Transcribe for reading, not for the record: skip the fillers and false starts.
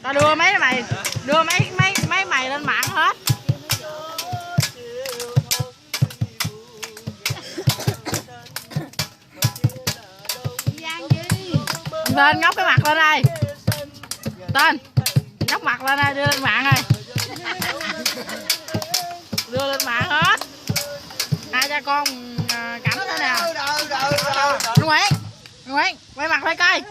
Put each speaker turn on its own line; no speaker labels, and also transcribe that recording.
Tao đưa mấy mày lên mạng hết. Tên ngóc cái mặt lên đây. Tên nhóc mặt lên đây, đưa lên mạng rồi. Đưa lên mạng hết. Hai cha con cảnh thế nào? Nguyễn quay mặt lại coi.